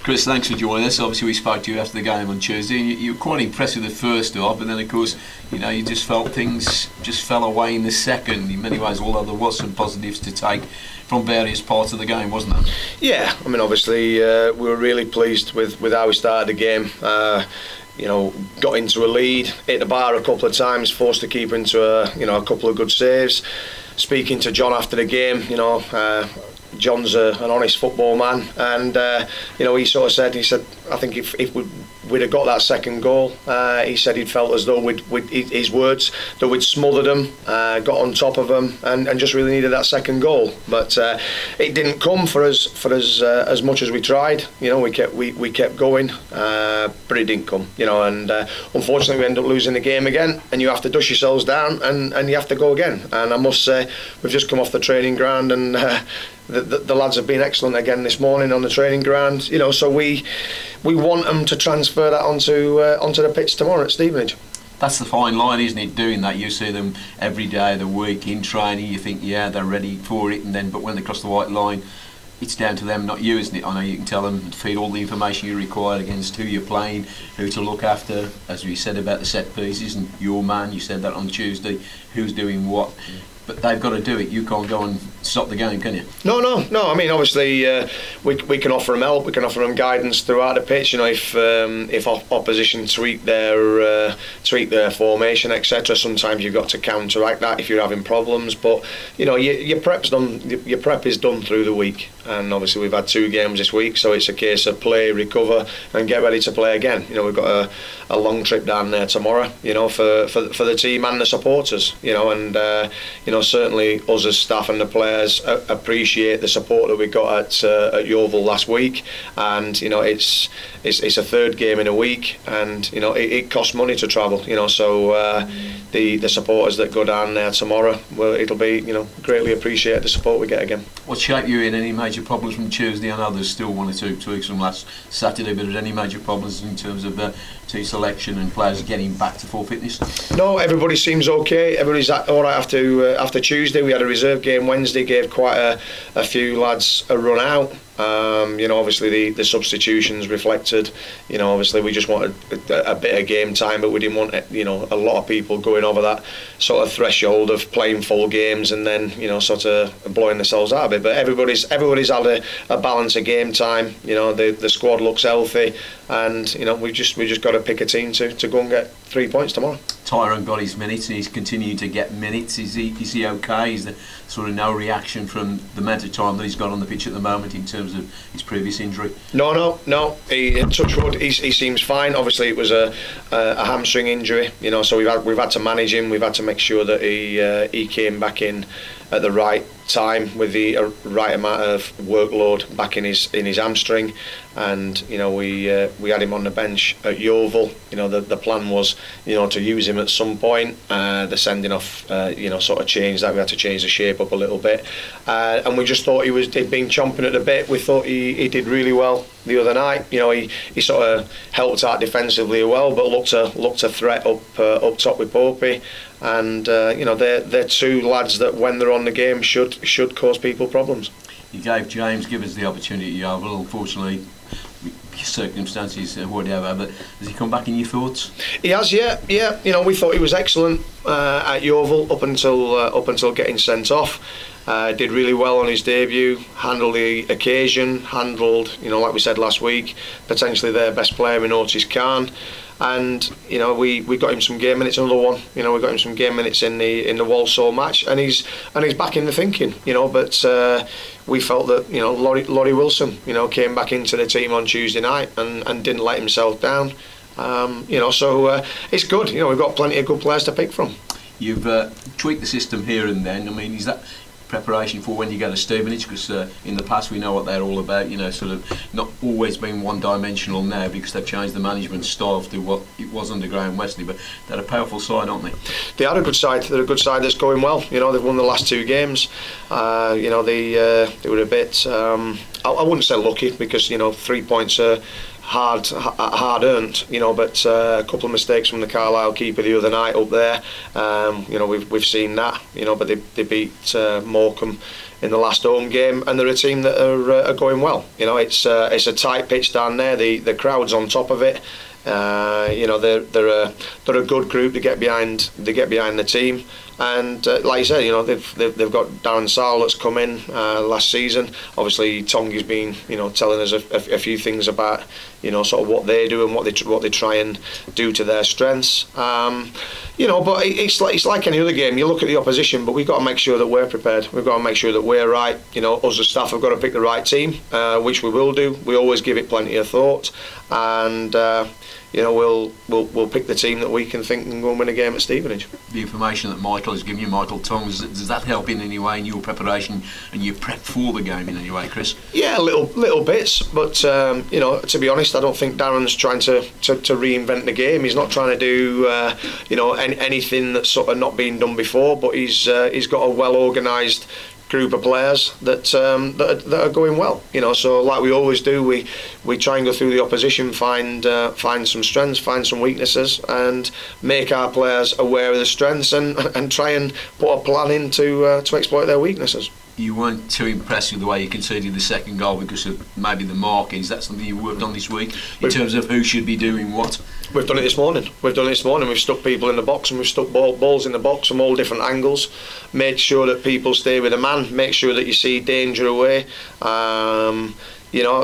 Chris, thanks for joining us. Obviously, we spoke to you after the game on Tuesday, and you were quite impressed with the first half, but then, of course, you just felt things just fell away in the second. In many ways, although there was some positives to take from various parts of the game, wasn't there? Yeah, I mean, obviously, we were really pleased with how we started the game. Got into a lead, hit the bar a couple of times, forced the keeper into a couple of good saves. Speaking to John after the game, John's an honest football man, and he sort of said, I think if we'd have got that second goal, he said he'd felt as though his words, that we'd smothered them, got on top of them, and just really needed that second goal. But it didn't come for us as much as we tried. We kept going, but it didn't come. And unfortunately we end up losing the game again, and you have to dust yourselves down and you have to go again. And I must say, we've just come off the training ground, and the lads have been excellent again this morning on the training ground. So we want them to transfer that onto the pitch tomorrow at Stevenage. That's the fine line, isn't it? Doing that, you see them every day of the week in training. You think, yeah, they're ready for it, but when they cross the white line, it's down to them, not you, isn't it? I know you can tell them, feed all the information you require against who you're playing, who to look after, as we said about the set pieces, and your man, you said that on Tuesday, who's doing what. But they've got to do it. You can't go and stop the game, can you? No. I mean, obviously, we can offer them help. We can offer them guidance throughout the pitch. If opposition tweak their formation, etc. Sometimes you've got to counteract that if you're having problems. But your prep's done. Your prep is done through the week, and obviously we've had 2 games this week, so it's a case of play, recover, and get ready to play again. We've got a long trip down there tomorrow. For the team and the supporters. Certainly us as staff and the players appreciate the support that we got at Yeovil last week, and it's a 3rd game in a week, and it costs money to travel. So the supporters that go down there tomorrow, well, it'll be greatly appreciate the support we get again. What shape you in? Any major problems from Tuesday? I know there's still 1 or 2 tweaks from last Saturday, but are there any major problems in terms of team selection and players getting back to full fitness? No, everybody seems okay. Everybody's all right after Tuesday. We had a reserve game Wednesday, gave quite a few lads a run out. Obviously the substitutions reflected. Obviously we just wanted a bit of game time, but we didn't want a lot of people going over that sort of threshold of playing full games and then sort of blowing themselves out of it. But everybody's had a balance of game time. The squad looks healthy, and we just got to pick a team to go and get 3 points tomorrow. Tyrone got his minutes and he's continuing to get minutes. Is he okay? Is there sort of no reaction from the amount of time that he's got on the pitch at the moment in terms of his previous injury? No. Touch wood, he seems fine. Obviously it was a hamstring injury, so we've had to manage him. We've had to make sure that he came back in at the right time with the right amount of workload back in his hamstring, and we had him on the bench at Yeovil. The plan was to use him at some point. The sending off sort of changed that. We had to change the shape up a little bit, and we just thought he'd been chomping at the bit. We thought he did really well the other night. He sort of helped out defensively well, but looked a threat up top with Popey. And they're 2 lads that when they're on the game should cause people problems. You gave James Gibbons the opportunity at Yeovil. Unfortunately, circumstances whatever, but has he come back in your thoughts? He has, yeah. We thought he was excellent at Yeovil up until getting sent off. Did really well on his debut, handled the occasion, like we said last week, potentially their best player in Otis Khan. And we got him some game minutes. Another one, we got him some game minutes in the Walsall match, and he's back in the thinking. But we felt that Laurie Wilson, came back into the team on Tuesday night and didn't let himself down. So it's good. We've got plenty of good players to pick from. You've tweaked the system here and then. I mean, is that preparation for when you go to Stevenage? Because in the past we know what they're all about, sort of not always being one-dimensional now because they've changed the management style to what it was under Graham Wesley, but they're a powerful side, aren't they? They are a good side. They're a good side that's going well. They've won the last 2 games. They were a bit I wouldn't say lucky, because 3 points are hard earned, you know, but a couple of mistakes from the Carlisle keeper the other night up there. You know, we've seen that, you know, but they beat Morecambe in the last home game, and they're a team that are going well. You know, it's a tight pitch down there. The crowd's on top of it. You know, they're a good group. They get behind the team, and like you said, you know, they've got Darren Sarl that's come in last season. Obviously, Tongi's been, you know, telling us a few things about, you know, sort of what they do and what they try and do to their strengths. You know, but it's like any other game. You look at the opposition, but we've got to make sure that we're prepared. We've got to make sure that we're right. You know, us as staff have got to pick the right team, which we will do. We always give it plenty of thought, and you know, we'll pick the team that we can think can go and win a game at Stevenage. The information that Michael has given you, Michael Tongs, does that help in any way in your preparation and your prep for the game in any way, Chris? Yeah, little bits, but you know, to be honest, I don't think Darren's trying to reinvent the game. He's not trying to do you know, anything that's sort of not been done before, but he's got a well organised group of players that are going well, you know. So like we always do, we try and go through the opposition, find some strengths, find some weaknesses, and make our players aware of the strengths, and try and put a plan in to exploit their weaknesses. You weren't too impressed with the way you conceded the second goal because of maybe the marking. Is that something you worked on this week in terms of who should be doing what? We've done it this morning. We've stuck people in the box, and we've stuck balls in the box from all different angles. Made sure that people stay with a man. Make sure that you see danger away. You know,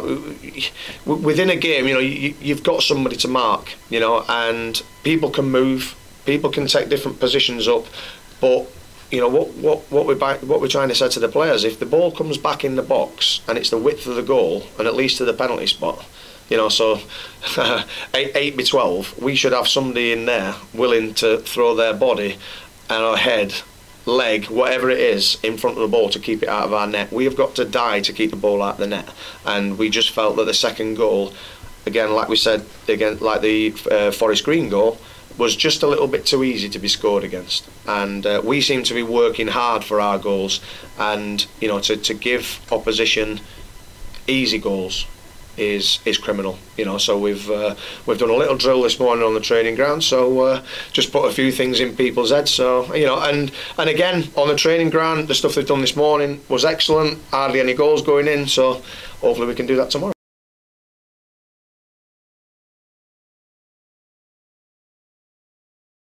within a game, you know, you've got somebody to mark. You know, and people can move. People can take different positions up, but you know what we're trying to say to the players: if the ball comes back in the box and it's the width of the goal and at least to the penalty spot, you know, so 8 by 12, we should have somebody in there willing to throw their body and our head, leg, whatever it is, in front of the ball to keep it out of our net. We have got to die to keep the ball out of the net, and we just felt that the second goal, again, like we said, again, like the Forest Green goal, was just a little bit too easy to be scored against, and we seem to be working hard for our goals, and you know, to give opposition easy goals is criminal, you know. So we've done a little drill this morning on the training ground, so just put a few things in people's heads, so you know, and again on the training ground, the stuff they've done this morning was excellent. Hardly any goals going in, so hopefully we can do that tomorrow.